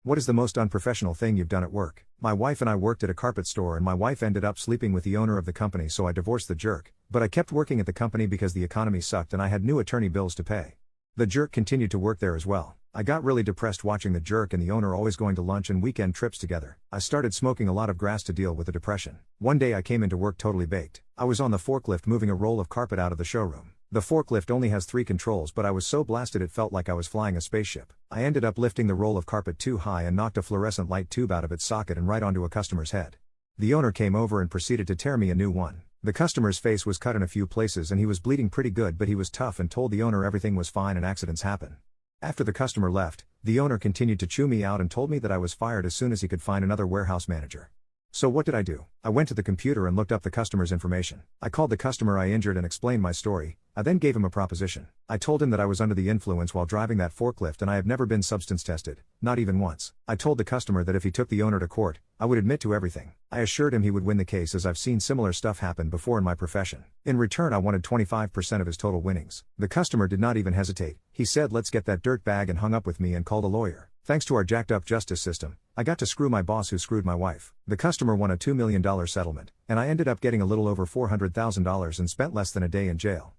What is the most unprofessional thing you've done at work? My wife and I worked at a carpet store and my wife ended up sleeping with the owner of the company, so I divorced the jerk, but I kept working at the company because the economy sucked and I had new attorney bills to pay. The jerk continued to work there as well. I got really depressed watching the jerk and the owner always going to lunch and weekend trips together. I started smoking a lot of grass to deal with the depression. One day I came into work totally baked. I was on the forklift moving a roll of carpet out of the showroom. The forklift only has 3 controls, but I was so blasted it felt like I was flying a spaceship. I ended up lifting the roll of carpet too high and knocked a fluorescent light tube out of its socket and right onto a customer's head. The owner came over and proceeded to tear me a new one. The customer's face was cut in a few places and he was bleeding pretty good, but he was tough and told the owner everything was fine and accidents happen. After the customer left, the owner continued to chew me out and told me that I was fired as soon as he could find another warehouse manager. So what did I do? I went to the computer and looked up the customer's information. I called the customer I injured and explained my story. I then gave him a proposition. I told him that I was under the influence while driving that forklift and I have never been substance tested, not even once. I told the customer that if he took the owner to court, I would admit to everything. I assured him he would win the case as I've seen similar stuff happen before in my profession. In return, I wanted 25% of his total winnings. The customer did not even hesitate. He said, "Let's get that dirt bag," and hung up with me and called a lawyer. Thanks to our jacked up justice system, I got to screw my boss who screwed my wife. The customer won a $2 million settlement, and I ended up getting a little over $400,000 and spent less than a day in jail.